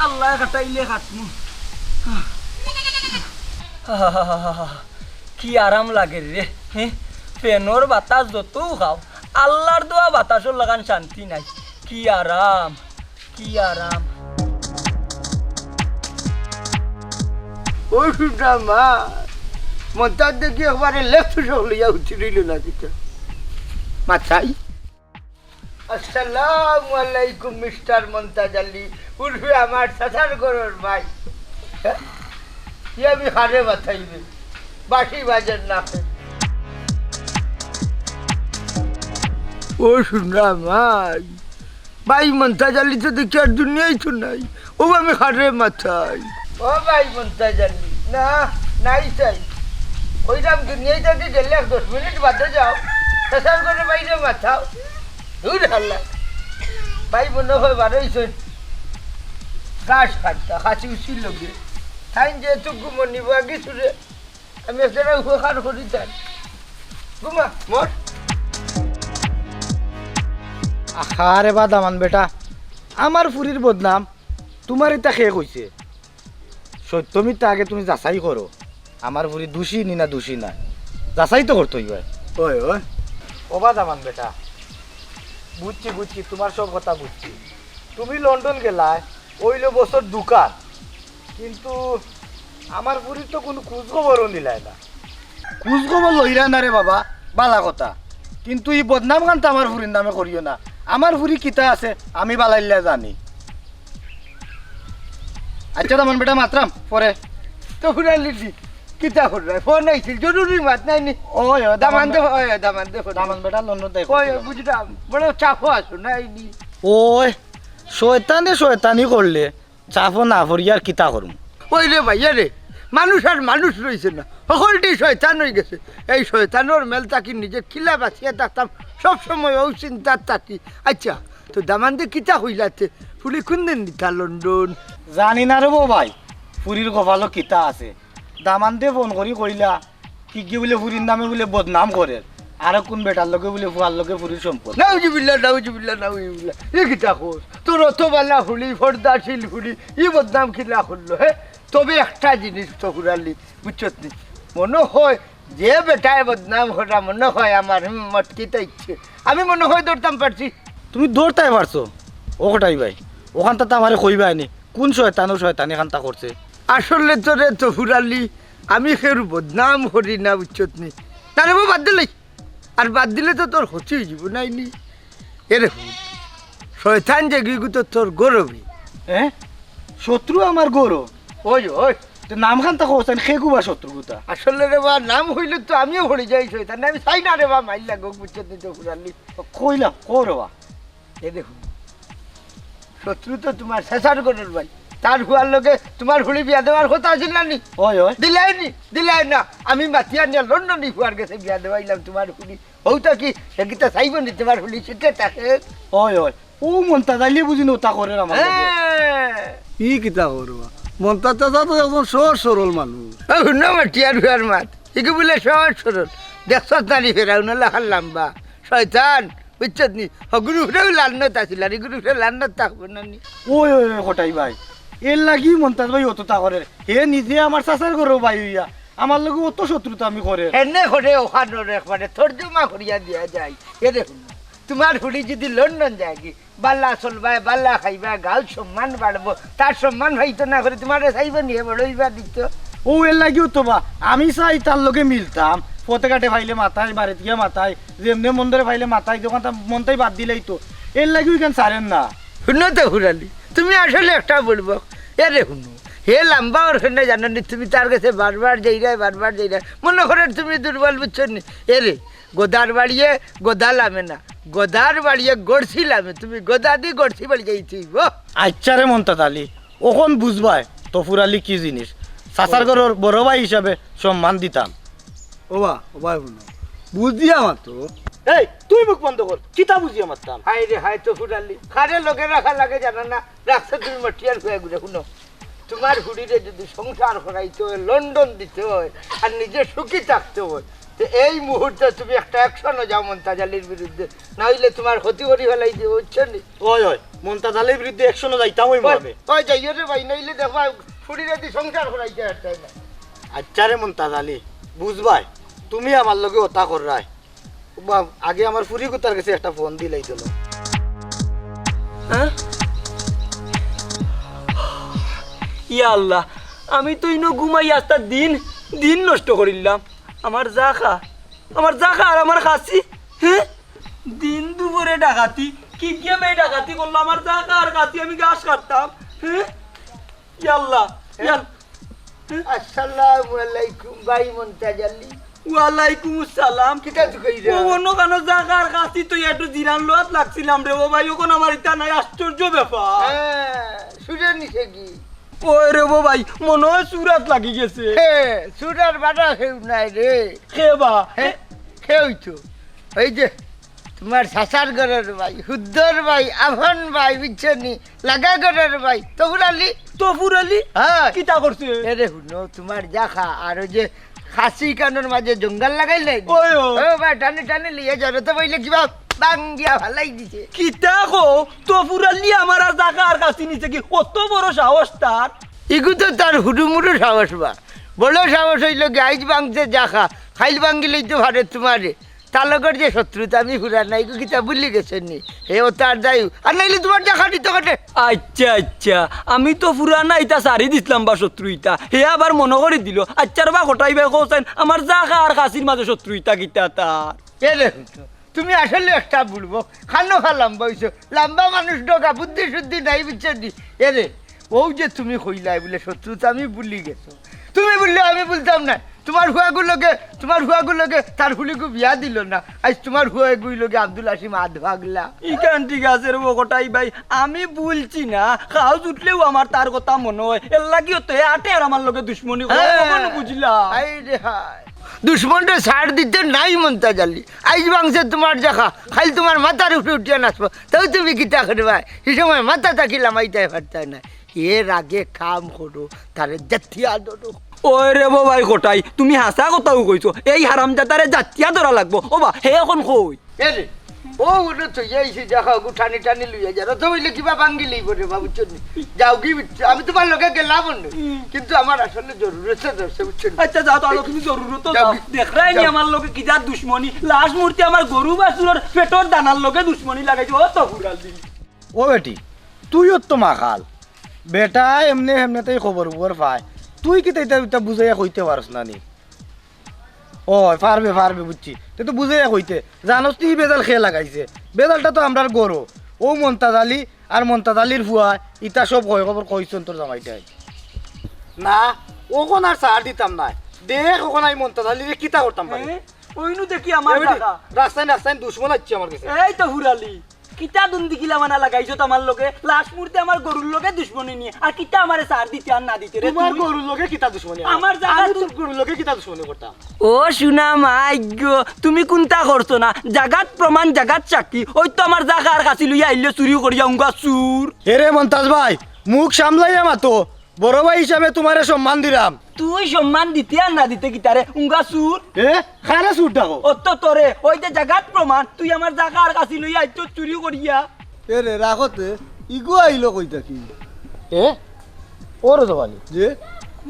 S3: আল্লাহ কাটাইলে কাটমু, কি আরাম লাগে রে। হ্যাঁ, ফ্যানোর বাতাস যতও খাও, আল্লাহর দোয়া বাতাসর লাগান শান্তি নাই। কি আরাম, কি আরাম।
S1: ও শুনটা মা মন্তার দেখি একবারে লেফট লইয়া উঠি রইল না দিতে মাথায়। আসসালামু আলাইকুম মিস্টার মন্তাজ আলী, উর্ফে আমার সাসার ঘরের ভাই। কি আমি হারে বাথাইবে বাসি বাজার না। ও শুনরা মাই ভাই মন্তাজ আলী তো দেখি আর দুনিয়াই তো নাই, ও আমি হারে মাথায়। ও ভাই মন্তাজ আলী, না নাই চাই ওইরকম দুনিয়ায় থেকে গেলে 10 মিনিট বাদে যাও, সাসার ঘরে বাইরে মাথাও দূর হাল্লা। ভাই মনে হয় বারোইছেন গাছ কাটতা খাঁচি উচির লগে তাই যেহেতু ঘুমো নিব আগে চুরে আমি একটা উপকার করি তার ঘুমা মর।
S4: আরে বা দামান বেটা, আমার ফুরির বদনাম তোমার এটা খেয়ে কইছে। সত্য মিথ্যা আগে তুমি যাচাই করো, আমার ফুরি দোষী নি না দোষী না, যাচাই তো করতে হইবে।
S1: ওই ওই
S4: ওবা দামান বেটা, বুঝছি বুঝছি তোমার সব কথা বুঝছি। তুমি লন্ডন গেলায় ওইলো বছর দোকান, কিন্তু আমার ফুরির তো কোনো খোঁজ খবরও নিলাই না। খোঁজ খবর লইরা না রে বাবা, বালা কথা, কিন্তু এই বদনাম গানটা আমার ফুরির নামে করিও না। আমার ফুরি কিতা আছে আমি বালাইলে জানি। আচ্ছা দামান বেটা মাত্রাম পরে
S1: তো ফুরালি কিতা করবে ফোন আইছিল জরুরি মাত নাই নি।
S4: ওই
S1: দামান দে ওই দামান দে
S4: দামান বেটা লন্ডন দেখ।
S1: ওই বুঝলাম বড় চাপো আসো নাই নি।
S4: ওই শয়তানে শয়তানি করলে চাপো না ভরি আর কিতা করুম।
S1: ওই রে ভাইয়া রে, মানুষ আর মানুষ রয়েছে না, সকলটি শয়তান হয়ে গেছে। এই শয়তানোর মেল তাকি নিজে খিলা বাঁচিয়ে থাকতাম সবসময় ও চিন্তার থাকি। আচ্ছা তো দামান দিয়ে কিতা হইলাতে ফুলি কোন দিন নিতা লন্ডন?
S4: জানি না রে বো ভাই, পুরীর কপালও কিতা আছে। দামান দিয়ে ফোন করি কইলা কি কি বলে পুরীর নামে বলে বদনাম করে, আর কোন বেটার লোকে বলে ফুয়ার লোকে পুরীর সম্পদ।
S1: নাউজুবিল্লাহ নাউজুবিল্লাহ নাউজুবিল্লাহ, এ কিতা কোস তোর অতবালা হুলি ফর্দাশীল হুলি ই বদনাম খিলা করলো। হে তবে একটা জিনিস তো হুরালি বুঝছত নি, মনে হয় যে বেটায় বদনাম করা মনে হয় আমার মটকিতে ইচ্ছে, আমি মনে হয় ধরতাম পারছি।
S4: তুমি দৌড়তাই পারছো ও কটাই ভাই, ওখানটা তো আমার কইবাই নি কোন শয়তান ও শয়তান এখানটা করছে।
S1: আসলে তোরে তো ফুরালি আমি খের বদনাম করি না বুঝছত নি না রে বাদ দিলে আর বাদ দিলে তো তোর হচ্ছে যাব নাইনি এরকম শয়তান যে গিগু তো তোর গৌরবী
S4: হ্যাঁ শত্রু আমার গৌরব
S1: ওই ওই
S4: তো নাম খান তা কোসেন খেগুবা শত্রু গুতা
S1: আসলে রে বা নাম হইলে তো আমিও হয়ে যাই শয়তান আমি চাই না রে বা মাইলা গো বুঝছত নি তো ফুরালি
S4: কইলাম কৌরবা
S1: এ দেখুন শত্রু তো তোমার শেষার গণের ভাই তার হুয়ার লোকে তোমার হুলি বিয়া দেওয়ার কথা আছিল না নি
S4: ওই ওই
S1: দিলাই না আমি মাতিয়া নিয়ে লন্ডনে হুয়ার গেছে বিয়া দেওয়াইলাম তোমার হুলি হৌতা কি সেটা চাইব নি তোমার হুলি সেটা থাকে
S4: ওই ওই ও মনটা যাইলে বুঝি নতা করে আমার লগে।
S1: হ্যাঁ
S5: ই কিতা করবা মন্তা চাচা তো একজন সহজ সরল মানুষ
S1: শুন মাটিয়ার হুয়ার মাত একে বলে সহজ সরল দেখছ নানি ফেরাও না লাখার লাম্বা শয়তান বুঝছত নি হগুরু ফেরাও লান্নত আছিল আর এগুরু ফেরা লান্নত থাকবো না নি
S4: ওই ওই ওই হটাই ভাই এর লাগি মন্তাজ ভাই অতটা করে হে নিজে আমার চাচার করো ভাই হইয়া আমার লগে অত শত্রুতা আমি করে
S1: এনে করে ওখানোর একবারে তর্জমা করিয়া দিয়া যায় এ দেখুন তোমার হুড়ি যদি লন্ডন যায় কি বাল্লা চলবায় বাল্লা খাইবা গাল সম্মান বাড়বো তার সম্মান হইতো না করে তোমার চাইব নিয়ে বড়ইবা দিত
S4: ও এর লাগিও তো বা আমি চাই তার লগে মিলতাম পথে ঘাটে ফাইলে মাথায় বাড়িতে গিয়ে মাথায় যেমনি মন্দিরে ফাইলে মাথায় দোকান মনটাই বাদ দিলেই তো এর লাগিও কেন সারেন না
S1: শুনো তো হুরালি তুমি আসলে একটা বলবো এ রে শুনো হে লম্বা ওর খেনে জানো নি তুমি তার কাছে বারবার যাই মনে করেন তুমি দুর্বল বুঝছো নি এ রে গোদার বাড়িয়ে গোদা লামে না গোদার বাড়িয়ে গড়ছি লামে তুমি গোদা দি গড়ছি বাড়ি যাইছি ও
S4: আচ্ছা রে মন্তাজ আলী ওখন বুঝবাই তফুর আলী কি জিনিস চাচার ঘরের বড় ভাই হিসাবে সম্মান দিতাম
S5: ওবা শুনো বুঝি আমার তো
S4: এই তুই মুখ বন্ধ কর কিতা বুঝি আমার তাম
S1: হাই রে হাই তো ফুরালি খারে লোকে রাখা লাগে জানো না রাখছো তুমি মটিয়ার হয়ে ঘুরে শুনো তোমার হুড়িরে যদি সংসার করাইতে হয় লন্ডন দিতে হয় আর নিজে সুখী থাকতে হয় তো এই মুহূর্তে তুমি একটা অ্যাকশনও যাও মন্তাজ আলীর বিরুদ্ধে না হইলে তোমার ক্ষতি করি ফেলাই দিয়ে বুঝছো নি
S4: ওই ওই মন্তাজ আলীর বিরুদ্ধে একশনও যাইতাম ওই মরবে
S1: ওই যাইও রে ভাই নইলে দেখবা হুড়িরে দি সংসার করাইতে একটা না
S4: আচ্ছা রে মন্তাজ আলী বুঝবাই তুমি আমার লগে ওটা কর রায় আগে আমার ফুরি কুতার কাছে একটা ফোন দিলাই দিল
S3: হ্যাঁ ইয়া আল্লাহ আমি তো ইনো ঘুমাই আস্তা দিন নষ্ট করিলাম আমার জাখা আর আমার খাসি হ্যাঁ দিন দুপুরে ডাকাতি কি মেয়ে ডাকাতি করলো আমার জাখা আর খাসি আমি ঘাস কাটতাম হ্যাঁ ইয়া আল্লাহ
S1: আসসালামু আলাইকুম ভাই মন্তাজ আলী
S3: ওয়ালাইকুম আসসালাম
S1: কিটা তুই কই রে
S3: ও অন্য কানো জায়গা আর খাসি তো একটু জিরান লোয়াত লাগছিলাম রে ও ভাই ওখন আমার ইতা নাই আশ্চর্য ব্যাপার
S1: হ্যাঁ সুরে নিছে কি
S3: ওই রে ও ভাই মনে হয় সুরাত লাগি গেছে
S1: সুরার বাটা খেউ নাই রে
S3: খেবা
S1: খেউছো ওই যে তোমার শাসার ঘরের ভাই হুদ্দর ভাই আভন ভাই বুঝছনি লাগা ঘরের ভাই তো ফুরালি
S3: তফুর আলী
S1: হ্যাঁ
S3: কিতা করছে
S1: এরে শুনো তোমার জাখা আর ওই যে খাসি কানোর মাঝে জঙ্গল লাগাই নাই
S3: ওই ও।
S1: ও ভাই টানে লিয়ে যাবে তো বইলে কিবা বাঙ্গিয়া ভালাই দিছে
S3: কিতা কো তফুর আলী আমার আর জায়গা আর কাছে নিচে কি কত বড় সাহস তার
S1: ইগু তো তার হুডুমুডু সাহস বা বড় সাহস হইল গাইজ বাংতে জাখা খাইল বাঙ্গিলেই তো ভারে তোমারে তালগর যে শত্রুতা আমি হুরা নাই ইগু কিতা ভুলি গেছেন নি হে ও তার দায়ু আর নাইলে তোমার জাখা দিতে কাটে
S3: আচ্ছা আমি তো পুরানা ইটা সারি দিছিলাম বা শত্রু ইটা হে আবার মনে করে দিল আচ্ছা বা ঘটাই বে কোসেন আমার জাগা আর কাশির মাঝে শত্রু ইটা কিতা তার
S1: এ দেখুন তো, তুমি আসলে একটা বলবো খানো লম্বা হইছো লম্বা মানুষ ডোকা বুদ্ধি শুদ্ধি নাই বুঝছেন নি এরে ও যে তুমি কইলাই বলে শত্রুতা আমি ভুলি গেছো তুমি বললে আমি বলতাম না তোমার হুয়াগুলোকে তার হুলিকে বিয়া দিল না আজ তোমার হুয়াগুলোকে আব্দুল হাসিম আধ ভাগলা
S3: ইকান ঠিক আছে রে ঘটাই ভাই আমি বলছি না খাও উঠলেও আমার তার কথা মনে হয় এর লাগিও তো আটে আর আমার লোকে দুশ্মনী করে কখনো বুঝলাম
S1: আই রে হায় দুশ্মনটা ছাড় দিতে নাই মনতা জালি আইজ বাংশে তোমার দেখা খালি তোমার মাথার উপরে উঠিয়ে নাচবো তাও তুমি কিতা করবা এই সময় মাথা তাকিলাম আইতাই পারতাই না এর আগে কাম করো তারে জাতিয়া ধরো
S3: ওই রে ভাই ঘটাই তুমি হাসা কথাও কইছো এই হারামজাদারে জাতিয়া ধরা লাগবো ও বা হে এখন কই
S1: এরে ও উঠে তো যাইছি দেখা টানি লইয়া যা তো হইলে কিবা ভাঙ্গি লইব রে বাবু চন্নি যাও কি আমি তোমার লগে গেলাম না কিন্তু আমার আসলে জরুরত আছে বুঝছেন
S3: আচ্ছা যাও তাহলে তুমি জরুরত
S1: যাও।
S3: দেখাই নি আমার লোকে কি যা দুশ্মনী লাশ মূর্তি আমার গরু বাছুরের পেটর দানার লোকে দুশ্মনী লাগাইছো ও তো ফুরাল দিন
S4: ও বেটি তুইও তো মাখাল বেটা এমনি এমনিতেই খবর পায় তুই কি এটা বুঝাইয়া কইতে পারস না নি ও পারবে পারবে বুঝছি তুই তো বুঝাইয়া কইতে জানোস তুই বেজাল খেয়ে লাগাইছে বেজালটা তো আমরার গরো ও মন্তাজ আলী আর মন্তাজ আলীর ফুয়া ইটা সব কয় খবর কইছেন তোর জামাইটাই না ওখন আর সার দিতাম না দেখ ওখন আমি মন্তাজ আলীরে কিতা করতাম পারি
S3: ওইনু দেখি আমার জায়গা
S4: রাস্তায় রাস্তায় দুশ্মন আছে আমার কাছে
S3: এই তো হুরালি কিতা দুন্দি কিলা মানা লাগাইছো তোমার লগে লাস্ট মুহূর্তে আমার গরুর লগে দুশ্মনী নিয়ে আর কিতা আমারে সার দিতে আর না দিতে রে
S4: তোমার
S3: তুই?
S4: গরুর লগে কিতা দুশ্মনী
S3: আমার জায়গা
S4: আমি তোর গরুর লগে কিতা দুশ্মনী করতাম
S3: ও শুনা মাইগ তুমি কোনটা করছো না জাগাত প্রমাণ জাগাত সাক্ষী ওই তো আমার জায়গা আর কাছে লইয়া আইলে চুরি করিয়া উঙ্গা চুর
S4: এরে মন্তাজ ভাই মুখ সামলাইয়া মাতো বড় ভাই হিসাবে তোমারে সম্মান দিলাম
S3: তুই সম্মান দিতে আর না দিতে কিতারে উঙ্গা চুর
S4: এ খারে সুট ডাকো
S3: ও তো তোরে ওই যে জাগাত প্রমাণ তুই আমার জায়গা আর কাছে লইয়া আইতো চুরি করিয়া
S5: এ রে রাখতে ইগো আইলো কইতা কি
S4: এ ওরে তো ভালি
S5: যে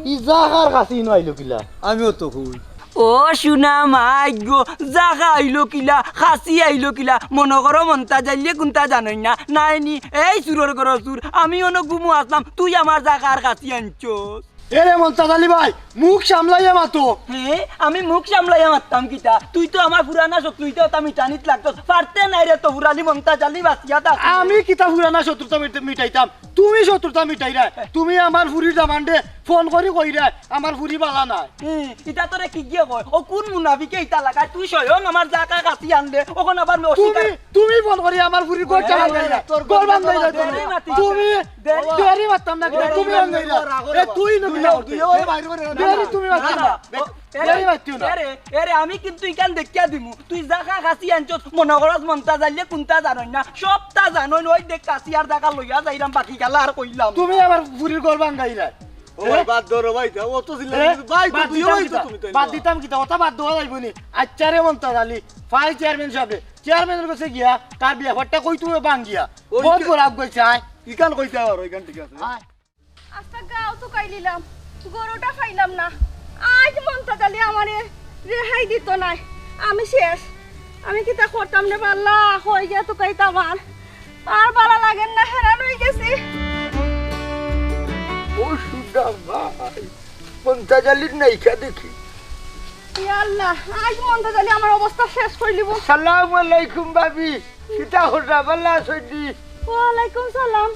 S4: ই জাগার কাছে ইনো আইলো কিলা
S5: আমিও তো কই
S3: ও শুনা মাইগ জাগা আইলো কিলা খাসি আইলো কিলা মনে করো মনটা যাইলে কোনটা জানোই না নাইনি এই চুরর করো চুর আমি অন গুমু আসলাম তুই আমার জাগা আর কাছি আনছোস
S4: এরে মন্তাজ আলী ভাই মুখ সামলাইয়া মাতো
S3: হ্যাঁ আমি মুখ সামলাইয়া মারতাম কিতা তুই তো আমার পুরানা শত্রুইতেও আমি টানিত লাগতো পারতে নাই রে তো পুরানি মমতা জালি বাঁচিয়া থাক
S4: আমি কিতা পুরানা শত্রুতা মিটাইতাম তুমি শত্রুতা মিটাইরা তুমি আমার ফুরির জামান্ডে ফোন করি কইরা আমার ফুরি বালা নাই
S3: ইটা তোরে কি গিয়ে কয় ও কোন মুনাফিকে ইটা লাগায় তুই স্বয়ং আমার জাগা কাছি আনলে ওখানে আবার
S4: তুমি
S3: অস্বীকার
S4: তুমি ফোন করি আমার ফুরি গোল চালা গাইরা গোল বান্ধাইরা তুমি দেরি মারতাম না কিনা তুমি বান্ধাইরা এ তুই নকি না তুই ওই বাইরে করে দেরি তুমি মারতাম না দেরি মারতিও না
S3: এরে আমি কিন্তু ইকান দেখিয়া দিমু তুই জাগা কাছি আনছস মনে করস মনটা যাইলে কোনটা জানোই না সবটা জানোই ওই দেখ কাছি আর জাগা লইয়া যাইরাম বাকি গালা আর কইলাম
S4: তুমি আমার ফুরির গোল বান্ধাইরা
S5: ও ভাই বাদ ধরো ভাই ও তো ছিল ভাই তো তুইও ভাই তো তুমি তো
S4: বাদ দিতাম কিতা ওটা বাদ দেওয়া যাইব নি আচ্ছা রে মন্তাজ আলী ফাইল চেয়ারম্যান সাহেব চেয়ারম্যানের কাছে গিয়া তার ব্যাপারটা কই তুমি বাঙ্গিয়া বহুত গোলাপ গইছে আয়
S5: ইকান কইতে আর ওইখান ঠিক আছে
S6: আচ্ছা গাও তো কাইলিলাম গরুটা খাইলাম না আজ মনটা জালি আমারে রেহাই দিত নাই আমি শেষ আমি কিতা করতাম রে পাল্লা হয়ে গিয়া তো কাইতাম আর ভালো লাগেন না হেরান হয়ে গেছি
S1: ও সুদা ভাই মন্তাজ আলীর নাইকা দেখি
S6: ইয়া আল্লাহ আজ মনটা জালি আমার অবস্থা শেষ করে লিব
S1: সালামু আলাইকুম ভাবি কিতা হরা বাল্লা সইদি
S6: ওয়ালাইকুম সালাম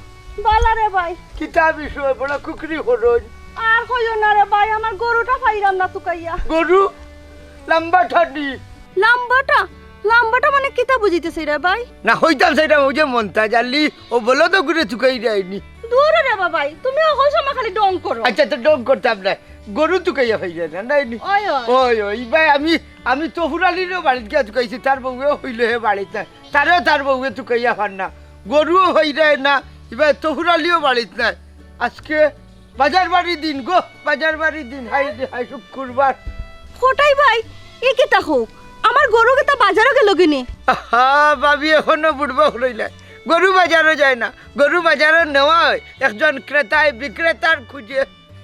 S6: বালা রে ভাই
S1: কিতা বিষয় বড় কুকরি হরজ
S6: আর কইও না রে ভাই আমার গরুটা পাইরাম না তুকাইয়া
S1: গরু লম্বা ঠাডি
S6: লাম্বাটা মানে কিতা বুঝিতেছে রে ভাই
S1: না হইতাম সেটা ওই যে মন্তাজ আলী ও বলো তো ঘুরে চুকাই যায়নি
S6: দূরে রে ভাই তুমি ওই সময় খালি ডং করো
S1: আচ্ছা তো ডোম করতাম না গরু চুকাইয়া হয়ে যায় না নাইনি
S6: ওই ওই
S1: ওই ওই ভাই আমি তফুরালিরও বাড়িতে গিয়ে চুকাইছি তার বউও হইলে হে বাড়িতে তারও তার বউয়ে চুকাইয়া পার না গরুও হই যায় না এবার তফুরালিও বাড়িতে নাই আজকে বাজার বাড়ির দিন গো বাজার বাড়ির দিন হাই হাই শুক্রবার
S6: কোটাই ভাই এ কিতা হোক আমার গরু কিতা বাজারে গেল কিনি
S1: হা ভাবি এখনো বুড়বো হইলে গরু বাজারও যায় না গরু বাজারে নেওয়া হয় একজন ক্রেতায় বিক্রেতার খুঁজে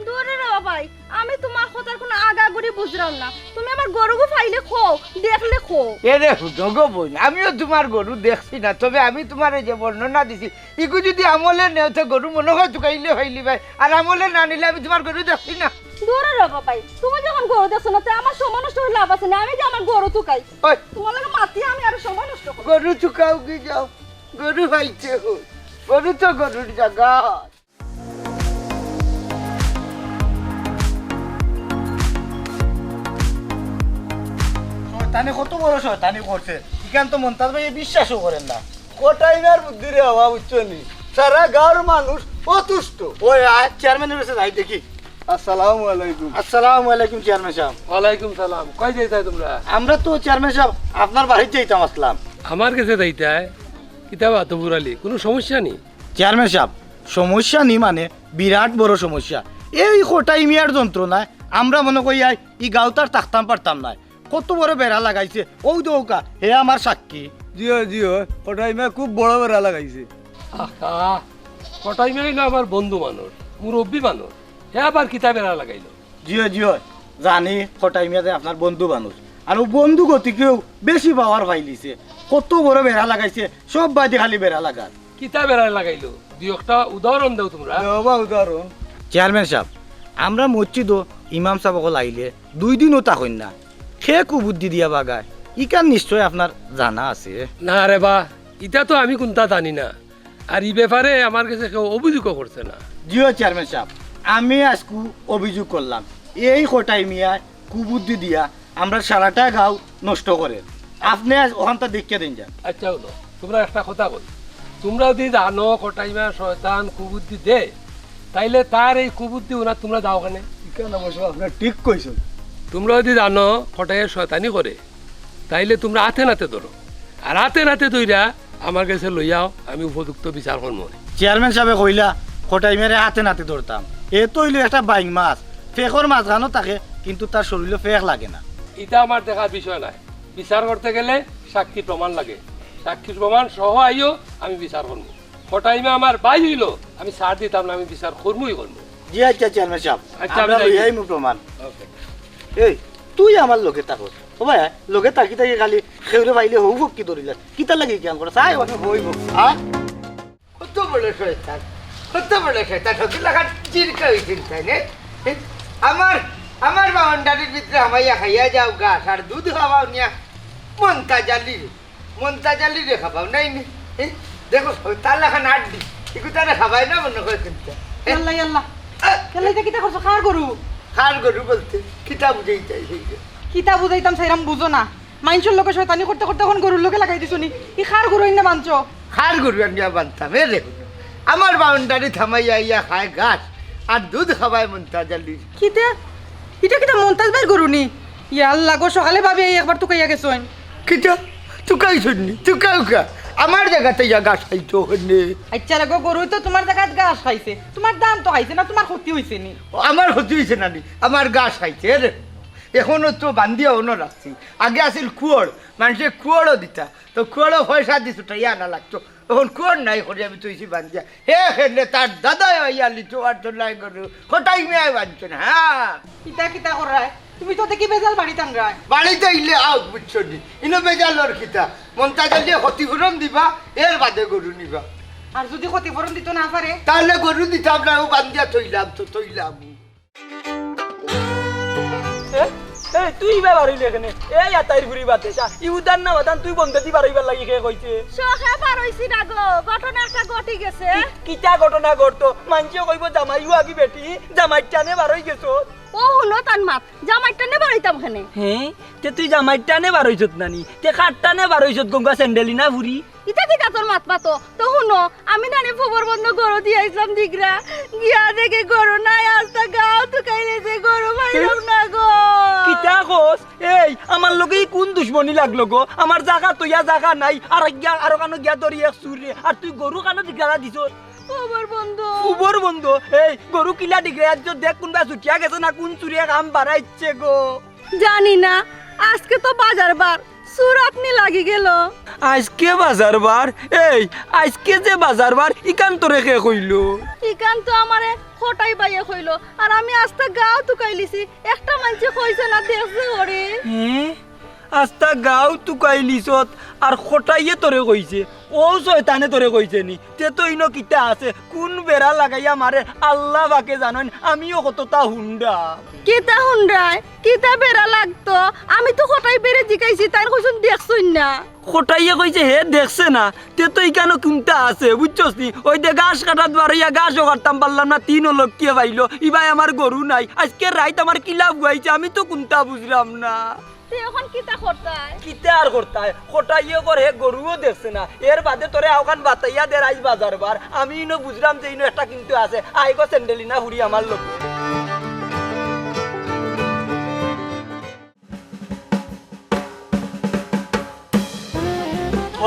S6: দূরে রে ভাই আমি তোমার কথার কোনো আগাগুড়ি বুঝলাম না তুমি আমার গরুকে ফাইলে খো দেখলে খো
S1: এরে হুদগো বোন আমিও তোমার গরু দেখছি না তবে আমি তোমার যে বর্ণনা দিছি ইকু যদি আমলে নেও তো গরু মনে হয় চুকাইলে হইলি ভাই আর আমলে না নিলে আমি তোমার গরু দেখছি না
S6: দূরে রে ভাই তুমি যখন গরু দেখছো না আমার সময় নষ্ট হলে লাভ আছে না আমি যে আমার গরু তুকাই
S1: ওই
S6: তোমার লাগে মাতি আমি আর সময় নষ্ট করি
S1: গরু চুকাও কি যাও গরু পাইছে হই গরু তো গরুর জায়গা
S4: শয়তানি কত বড় শয়তানি করছে ইখান তো মন্তাজ ভাই বিশ্বাসও করেন না
S5: কোটাইনার বুদ্ধি রে বাবা বুঝছো নি সারা গাঁর মানুষ অতুষ্ট
S4: ওই আয় চেয়ারম্যানের কাছে যাই দেখি
S5: আসসালামু আলাইকুম
S4: আসসালামু আলাইকুম চেয়ারম্যান সাহেব
S8: ওয়ালাইকুম সালাম কই যাইতাই তোমরা
S4: আমরা তো চেয়ারম্যান সাহেব আপনার বাড়িতে যাইতাম আসলাম
S8: আমার কাছে যাইতাই কিতাবা তো বুড়ালি কোনো সমস্যা নেই
S4: চেয়ারম্যান সাহেব সমস্যা নি মানে বিরাট বড় সমস্যা এই কোটাই মিয়ার যন্ত্রণায় আমরা মনে করি ই গাঁওতার থাকতাম পারতাম না কত বড় বেড়া লাগাইছে ও দৌকা হে আমার সাক্ষী
S5: জিও জিও কোটাইমা খুব বড় বেড়া লাগাইছে
S8: আহা কটাই মেয়ে না আমার বন্ধু মানুষ মুরব্বী মানুষ হ্যাঁ আবার কিতাবেরা লাগাইলো
S4: জিও জিও জানি কোটাই মিয়া যে আপনার বন্ধু মানুষ আর ও বন্ধু গতিকেও বেশি পাওয়ার পাইলিছে কত বড় বেড়া লাগাইছে সব বাদে খালি বেড়া লাগার
S8: কিতাবেরা লাগাইলো দুই একটা উদাহরণ দাও তোমরা
S5: বাবা উদাহরণ
S4: চেয়ারম্যান সাহেব আমরা মসজিদও ইমাম সাহেব আইলে 2 দিনও তাকইন না সে কুবুদ্ধি দিয়া বাগায় ইকান নিশ্চয় আপনার জানা আছে।
S8: না রে বা এটা তো আমি কোনটা জানি না, আর এই ব্যাপারে আমার কাছে কেউ অভিযোগও করছে না।
S4: জিও চেয়ারম্যান সাহেব, আমি আজকু অভিযোগ করলাম এই কটাই মিয়া কুবুদ্ধি দিয়া আমরা সারাটা গাঁও নষ্ট করে। আপনি ওখানটা দেখিয়ে দিন যান।
S8: আচ্ছা হলো, তোমরা একটা কথা বল, তোমরা যদি জানো কটাইমা শয়তান কুবুদ্ধি দে, তাইলে তার এই কুবুদ্ধি ওনা তোমরা যাও কেন?
S5: ইকান অবশ্য আপনার ঠিক কইছেন।
S8: তোমরা যদি জানো কটাইয়ে শয়তানি করে, তাইলে তোমরা হাতে নাতে ধরো, আর হাতে নাতে ধইরা আমার কাছে লইয়াও, আমি উপযুক্ত বিচার করবো।
S4: চেয়ারম্যান সাহেব কইলা কটাই মেরে হাতে নাতে ধরতাম, এ তো হইলো একটা বাইং মাছ, ফেকর মাছ গানো থাকে কিন্তু তার শরীরে ফেক লাগে না।
S8: এটা আমার দেখার বিষয় নাই, বিচার করতে গেলে সাক্ষী প্রমাণ লাগে, সাক্ষীর প্রমাণ সহ আইও আমি বিচার করবো। কটাইমে আমার বাই হইলো, আমি ছাড় দিতাম না, আমি বিচার করবোই করবো।
S4: জি আচ্ছা চেয়ারম্যান সাহেব,
S8: আচ্ছা, আমি
S4: আমরা
S8: যাই।
S4: লইয়াই মু প্রমাণ। এই তুই আমার লোকে থাকো ও ভাই, লোকে তাকি তাকি খালি খেউরে পাইলে হৌ কি ধরিলা কিতা লাগে কি করে চাই হইব। হ্যাঁ
S1: কত বড় শয়তান, কত বড় শয়তান, হকি লাগা চিরকা হইছিল তাই না? আমার আমার বাউন্ডারির ভিতরে হামাইয়া খাইয়া যাও গাছ আর দুধ খাওয়াও নিয়া মন্তা জালি রে খাবাও নাই নি। দেখো তার লাখান আড্ডি ইকুতারে খাবাই না মনে করে কিন্তু
S2: ইয়াল্লা ইয়াল্লা ইয়াল্লা এটা কিতা করছো? খার গরু
S1: খার গরু বলতে কিতা বুঝেই চাই সেই
S2: কিতা বুঝাইতাম সেইরাম বুঝো না, মানুষের লোকে শয়তানি করতে করতে এখন গরুর লোকে লাগাই দিছো নি। ই খার গরু না মানছো?
S1: খার গরু আনিয়া বানতাম এ দেখুন আমার বাউন্ডারি থামাইয়া ইয়া খায় গাছ আর দুধ খাবায় মন্তা জালি।
S2: কিতা এটা কিতা মন্তাজ ভাই গরু নি? ইয়াল্লা গো সকালে ভাবি একবার তুকাইয়া গেছোন।
S1: কিতা তুকাই শুননি তুকাউকা আমার জায়গাতে ইয়া গাছ খাইতো হন্যে।
S2: আচ্ছা লাগো গরু তো তোমার জায়গাত ঘাস খাইছে, তোমার দাম তো খাইছে না, তোমার ক্ষতি হইছে নি?
S1: আমার ক্ষতি হয়েছে না নি, আমার গাছ খাইছে রে। এখনো তো বান্ধিয়া অন্য রাখছি, আগে আসিল কুয়োর, মানুষের কুয়োরও দিতা, তো কুয়োরও পয়সা দিত ইয়া না লাগতো, এখন কুয়োর নাই করে আমি তুইছি বান্ধিয়া হে খেলে তার দাদা ইয়া লিচু আর তো লাই গরু হঠাই মেয়ে বানছো না। হ্যাঁ
S2: কিতা কিতা করায় তুমি তো দেখি বেজাল বাড়ি টাঙ্গায়।
S1: বাড়িতে ইলে আও বুঝছো নি, ইনো বেজালোর খিতা মনটা জ্বালিয়ে ক্ষতিপূরণ দিবা, এর বাদে গরু নিবা।
S2: আর যদি ক্ষতিপূরণ দিত না পারে
S1: তাহলে গরু দিতাম না, ও বান্ধিয়া থইলাম তো থইলাম।
S3: এই তুই ব্যবহার হইলে এখানে এই আতাইর ঘুরি বাতে ইউদান না বাদান তুই বন্ধ দি বাড়াইবার লাগি কে কইছে?
S6: সখে পার হইছি না গো, ঘটনা একটা ঘটি গেছে।
S3: কিটা ঘটনা ঘটতো মানছে কইব জামাইও আগি বেটি জামাইটানে বার হই গেছো।
S6: ও হলো তান মাত জামাইটা নে বাড়াইতাম খানে।
S3: হ্যাঁ তে তুই জামাইটানে বার হইছত নানি, তে খাটটানে বার হইছত গঙ্গা স্যান্ডেলি না ভুরি?
S6: ইতা দিকা তোর মাত মাতো তো শুনো, আমি নানি খবর বন্ধ গরু দিয়ে আইলাম দিগরা, গিয়া দেখে গরু নাই, আস্তা গাও তো খাইলে যে গরু পাইলাম না গো।
S3: কিটা কোস? এই আমার লগে কোন দুশ্মনী লাগলো গো? আমার জায়গা তোয়া জায়গা নাই, আর গিয়া আর কানো গিয়া ধরি এক সুরে, আর তুই গরু কানো দিগরা দিছ
S6: খবর বন্ধ
S3: উবর বন্ধ। এই গরু কিলা দিগরা দেখ কোনবা ছুটিয়া গেছে না কোন চুরিয়া কাম বাড়াইছে গো
S6: জানি না, আজকে তো বাজার বার সুরাত নি লাগি গেল।
S3: আজকে বাজার বার? এই আজকে যে বাজার বার ইকান তোরে কে কইলো?
S6: ইকান তো আমারে ফটাই বাইয়ে কইলো, আর আমি আস্তা গাও তুকাইলিছি, একটা মানছে কইছে না দেখছে ওরে।
S3: হ্যাঁ আস্তা গাও তুকাইলিছত আর খটাইয়ে তোরে কইছে? ও শয়তানে তোরে কইছে নি? তে তো ইনো কিতা আছে, কোন বেড়া লাগাইয়া মারে আল্লাহ বাকে জানেন, আমিও কতটা হুন্ডা।
S6: কিতা হুন্ডায় কিতা বেড়া লাগতো, আমি তো খটাই বেড়ে জিকাইছি, তাই কইছুন দেখছুন না।
S3: খটাইয়ে কইছে হে দেখছে না, তে তো ইকানো কোনটা আছে বুঝছস নি? ওই যে গাছ কাটাত বাড়াইয়া গাছও কাটতাম পারলাম না, 3 লক্ষ্যে পাইলো, ইবাই আমার গরু নাই, আজকে রাইত আমার কিলা বুয়াইছে, আমি তো কোনটা বুঝলাম না।
S6: এখন কিতা করতায়?
S3: কিতে আর করতায় খটাইয়ে করে গরুও দেখছে না, এর বাদে তোরে আওখান বাতাইয়া দে রাইজ বাজার বার, আমি ইনো বুঝলাম যে ইনো একটা কিন্তু আছে, আইগো স্যান্ডেলি না হুড়ি আমার লোক।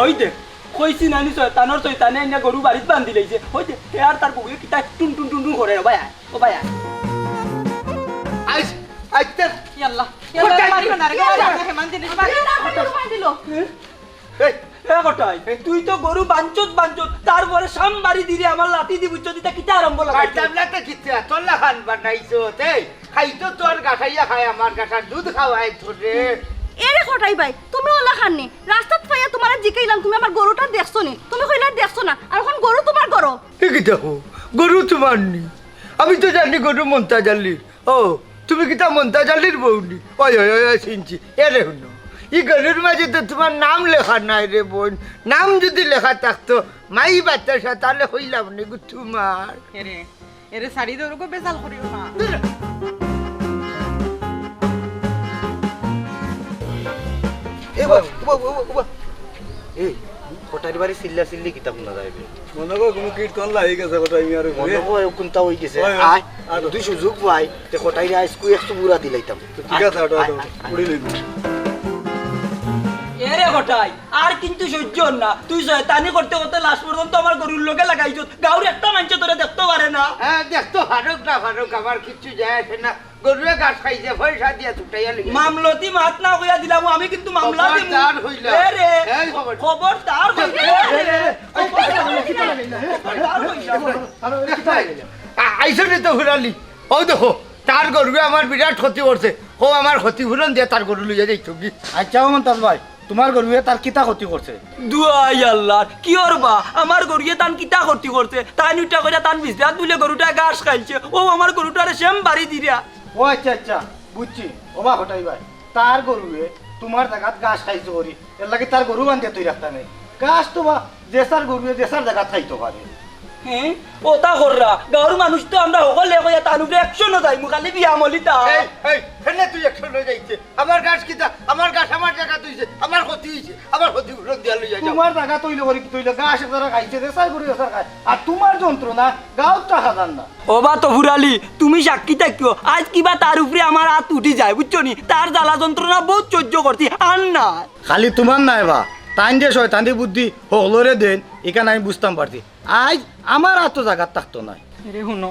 S3: ওই দেখ কইছি নানি শয়তানে আইনা গরু বাড়িত বান্ধি লাইছে, ওই দেখ হে আর তার বউয়ে কিতা টুন টুন টুন টুন করে। ও ভাই ও ভাই
S1: আইস আইতে
S2: ইয়াল্লা ইয়াল্লা মারিও না রে, হেমান দিন
S6: দিলো
S1: এই
S3: এ কটাই তুই তো গরু বাঞ্চত তারপরে সাম বাড়ি দিলে আমার লাঠি দি বুঝছো দিতা কিতা আরম্ভ লাগাইছো?
S1: কাটাবলাতে কিতে তোলা খান বানাইছো তে খাইতো তোর গাঠাইয়া খায়, আমার গাঠার দুধ খাওয়াই তোরে।
S6: এরে খটাই ভাই তুমি ওলা খাননি, রাস্তাত পাইয়া তোমার জিকাইলাম তুমি আমার গরুটা দেখছো নি, তুমি কইলা দেখছো না, আর এখন গরু তোমার গরু।
S1: কি দেখো গরু তোমার নি, আমি তো জানি গরু মন্তাজ আলীর। ও তুমি কিতা মন্তাজ আলীর বউনি? ওই ওই ওই ওই চিনছি। এরে শুনো, এই গরুর মাঝে তো তোমার নাম লেখা নাই রে বোন। নাম যদি লেখা থাকতো মাই বাচ্চা তাহলে হইলাম নি গো তোমার।
S2: এরে এরে শাড়ি দৌড় বেজাল করিও না।
S4: এই কোটারি বাড়ি চিল্লা চিল্লি কিতাব না যাইবে
S5: মনে করো কোনো কীর্তন লাগি গেছে কোটাই মিয়ার
S4: মনে হয় কোনটা হই গেছে
S5: হয়,
S4: আয়
S5: আর
S4: দুই সুযোগ পাই তে কোটারি আইসকু একটু বুড়া দিলাইতাম
S5: ঠিক আছে ওটা উড়ি লইব।
S3: এরে হঠাই আর কিন্তু সহ্য হন না, তুই শয়তানি করতে করতে লাস্ট পর্যন্ত আমার গরুর লোকে লাগাইছ। গাউর একটা মানুষ তোরে দেখতে পারে না।
S1: হ্যাঁ দেখতো ফারুক না ফারুক, আমার কিচ্ছু যায় আসে না। গরুয়ে গাছ খাইছে, পয়সা দিয়া ছুটাইয়া লিখে
S3: মামলতি মাত না কইয়া দিলাম, আমি কিন্তু মামলা দিমু।
S1: খবরদার হইলা।
S3: এরে
S1: এই খবর।
S3: খবরদার হইলা।
S1: আইসনে তো ঘুরালি। ও দেখো তার গরুয়ে আমার বিরাট ক্ষতি করছে। ও আমার ক্ষতিপূরণ দিয়ে তার গরু লইয়া যাইতো কি।
S4: আচ্ছা মন্তাজ ভাই তোমার গরুয়ে তার কিতা ক্ষতি করছে
S3: দুয়াই আল্লাহ কি করবা, আমার গরুয়ে তান কিতা ক্ষতি করছে? তাই নুটা কইরা তান বিছরা তুলে গরুটা ঘাস খাইছে। ও আমার গরুটারে সেম বাড়ি দিরা।
S4: ও আচ্ছা আচ্ছা বুঝছি ওবা হটাই ভাই তার গরুয়ে তোমার জায়গাত গাছ খাইছো করি এর লাগে তার গরু বান্ধে তুই রাখতা নেই গাছ তো বা দেশার গরুয়ে দেশার জায়গাত খাইতো পারে
S3: হ্যাঁ ওটা কররা গাঁর মানুষ তো আমরা সকলে কইয়া তার উপরে একশনও যাইমু, খালি বিয়া মলিতা।
S1: এই এই হেনে তুই একশো লই যাইছে। আমার গাছ কিতা, আমার গাছ আমার জায়গা তুইছে, আমার ক্ষতি হইছে, আমার ক্ষতিপূরণ দিয়া লইয়া যাও।
S4: তোমার জায়গা তৈল করি তৈল গাছ যারা খাইছে দেশার গরু দেশার খায় আর তোমার যন্ত্রণা গাঁত টাকা জান না
S3: ওবা তো ফুরালি তুমি সাক্ষী থাকিও, আজ কিবা তার উপরে আমার হাত উঠি যায় বুঝছো নি। তার জ্বালা যন্ত্রণা বহুত সহ্য করছি আর না।
S4: খালি তোমার নাই বা তাই যে শয়তানি বুদ্ধি হলরে দেন এখানে আমি বুঝতাম পারছি আজ আমার এত জায়গার থাকতো নাই
S2: এরে হুনো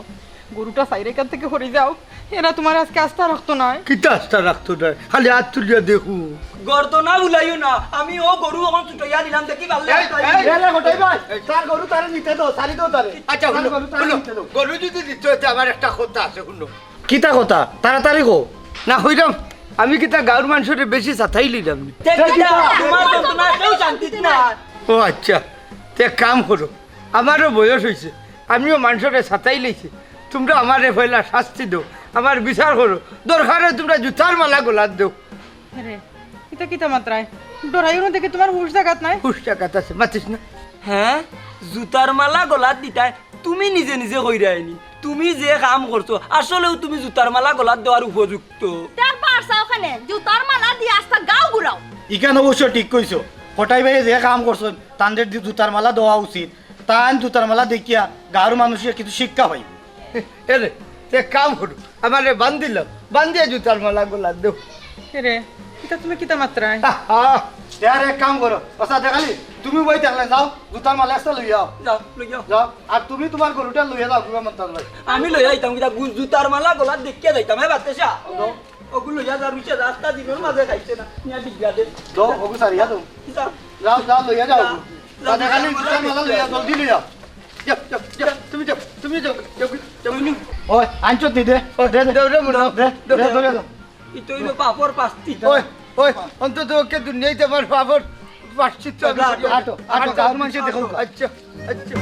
S2: গরুটা সাইরে কাছ থেকে সরে যাও, এরা তোমার আজকে আস্থা রাখতো না।
S1: কিতা আস্থা রাখতো না, খালি হাত তুলিয়া দেখু।
S3: গর্দনা বুলাইও না, আমি ও গরু এখন ছুটাইয়া দিলাম দেখি ভালো
S4: তার গরু তারে নিতে দাও সারি দাও তারে
S1: আচ্ছা
S4: তার
S1: শুনো
S4: গরু তারে
S1: শুনো,
S4: নিতে দাও
S1: গরু যদি দিতে হইতে আমার একটা কথা আছে শুনো।
S4: কিতা কথা তাড়াতাড়ি গো
S1: না হইরাম আমি কিতা গাঁর মানুষের বেশি সাথাই লইলাম নি।
S3: তোমার যন্ত্রণা কেউ শান্তি না।
S1: ও আচ্ছা তে এক কাম করো, আমারও বয়স হয়েছে, আমিও মানুষের সাথাই লইছি। তোমরা আমারে পয়লা শাস্তি দাও, আমার বিচার করো। দরকারে তোমরা জুতার মালা গোলাত দেও।
S2: রে কিতা কিতা মাত্রায় ডরাইও না দেখে তোমার হুশ জাগাত নাই।
S1: হুশটা কাত আছে মাতিস না।
S3: হ্যাঁ জুতার মালা গলাত দিতাই তুমি নিজে নিজে কইরাইনি। তুমি যে কাম করছো আসলেও তুমি জুতার মালা গলাত দেওয়ার উপযুক্ত।
S6: তার পারছা ওখানে জুতার মালা দিয়ে আস্তা গাও ঘুরাও।
S4: ইখান অবশ্য ঠিক কইছো হঠাই ভাই যে কাম করছো তাদের জুতার মালা দেওয়া উচিত তান জুতার মালা দেখিয়া গাঁর মানুষের কিছু শিক্ষা হয়
S1: এরে তে এক কাম করো, আমারে বান্ধিলাম, বান্ধিয়া জুতার মালা গোলাত দেও।
S2: রে কিতা তুমি কিতা মাত্রায়
S4: আর এক কাম করো আচ্ছা দেখালি তুমি বই থাকলে যাও জুতার মালা একটা লইয়া
S3: যাও লই যাও।
S4: যাও আর তুমি তোমার গরুটা লইয়া যাও কিবা মন্তাজ ভাই
S3: আমি লই যাইতাম কিতা জুতার মালা গলাত দেখিয়া যাইতাম। হ্যাঁ বাচ্চা ওগুলো লইয়া যার রুচে রাস্তা দিনের মাঝে খাইছে না নিয়া ডিগা দে।
S4: যাও ওগু সারিয়া দাও
S3: যাও।
S4: যাও যাও লইয়া যাও দেখালি জুতার মালা লইয়া জলদি লইয়া
S1: যাও যাও যাও তুমি যাও তুমি যাও যাও যাও নি।
S4: ওই আনছত নি দে দে দে
S1: দেও রে মুনা
S4: দে দে ধরে দাও
S3: ইতো হইলো পাপর পাস্তি।
S1: ওই ওই অন্তত ওকে দুনিয়াতে আমার বাবার পাশ্চিত্য আমি করি।
S4: আটো আটো গাঁর মানুষের দেখো
S1: আচ্ছা আচ্ছা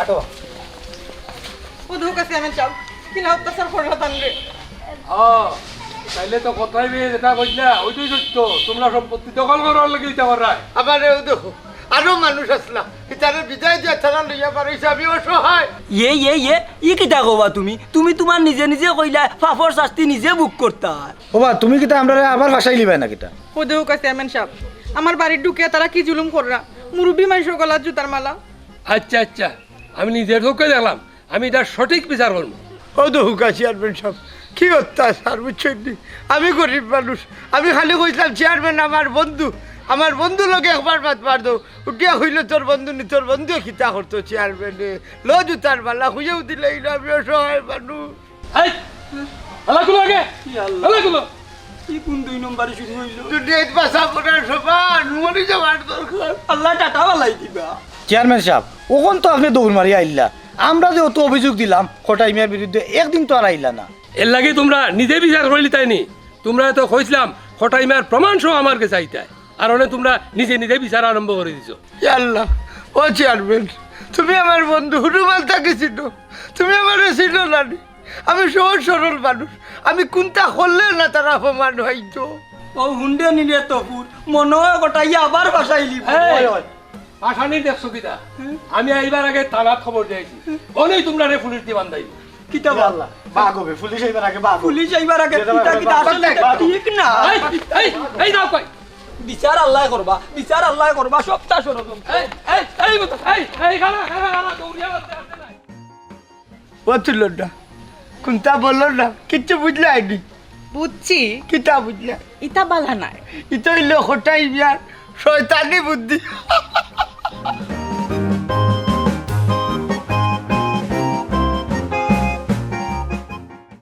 S4: আটো
S2: ও ধোক আছে আমি চাও কিনা অত্যাচার করলা তান রে।
S8: তাইলে তো কথাই মেয়ে যেটা কইলা ওইটাই সত্য, তোমরা সম্পত্তি দখল করার লাগে দিতে পারাই।
S1: আমার দেখো আরো মানুষ আসলা তারা বিদায় দিয়ে তারা লইয়া পারিস, আমি অসহায়।
S3: ই কিতা কবা তুমি? তুমি তোমার নিজে নিজে কইলা পাপর শাস্তি নিজে বুক করতা।
S4: ওবা তুমি কিটা আমরা আবার ভাষাই লিবাই না কিটা
S2: ও ধোক আছে আমি সাহেব আমার বাড়ির ঢুকে তারা কি জুলুম কররা, মুরব্বী মানুষের গলার জুতার মালা।
S8: আচ্ছা আচ্ছা আমি নিজের চোখে দেখলাম, আমি এটার সঠিক বিচার করবো।
S1: ও দহুকা চেয়ারম্যান সব কি অত্যাচার বুঝছেন নি? আমি গরিব মানুষ, আমি খালি কইছিলাম চেয়ারম্যান আমার বন্ধু, আমার বন্ধু লোক একবার বাদ পার দো উঠিয়া হইল তোর বন্ধু নি, তোর বন্ধু খিতা করতো চেয়ারম্যানে লো জুতার মালা খুঁজেও দিলে আমি অসহায় মানুষ।
S8: এই আলাগুলো আগে আলাগুলো
S3: কি কোন 2 নম্বরে শুরু হইলো?
S1: দুনিয়ায় বাসা পড়ার সমান মরে যাওয়ার দরকার।
S3: আল্লাহ টাটা বালাই দিবা।
S4: চেয়ারম্যান সাহেব ওখন তো আপনি দৌড় মারি আইলা, আমরা যে অত অভিযোগ দিলাম খোটাই মিয়ার বিরুদ্ধে একদিন তো আর আইলা না।
S8: এর লাগে তোমরা নিজে বিচার করলি তাইনি। তোমরা তো কইছিলাম হঠাৎ মার প্রমাণ সহ আমার কাছে চাইতে আর অনেক তোমরা নিজে নিজে বিচার আরম্ভ করে দিছো।
S1: ইয়া আল্লাহ, ও চেয়ারম্যান, তুমি আমার বন্ধু হুরুমাল তাকে চিনো, তুমি আমার চিনো না নি? আমি সহজ সরল মানুষ, আমি কোনটা করলে না তারা অপমান হইতো।
S3: ও হুন্ডে নিলে তপুর মনে হয় গোটাই আবার বাসাইলি।
S8: আসানি দেখছো কিতা আমি এইবার আগে থানাত খবর দিয়েছি অনেক তোমরা রে পুলিশ দিয়ে বান্ধাই
S3: কিতা বল
S4: বাঘ হবে, পুলিশ এইবার আগে বাঘ হবে।
S3: পুলিশ আইবার আগে কিতা কিতা আসলে ঠিক না।
S8: এই দাও কই
S3: বিচার আল্লাহ করবা, বিচার আল্লাহ করবা, সবটা ষড়যন্ত্র।
S8: এই খালা দৌড়িয়া বাজতে আসতে নাই।
S1: ও তুল না, কোনটা বললো না, কিচ্ছু বুঝলে আইনি,
S2: বুঝছি
S1: কিতা বুঝলে?
S2: ইতা বালা নাই।
S1: ইতো হইলে হঠাই বিয়ার শয়তানি বুদ্ধি।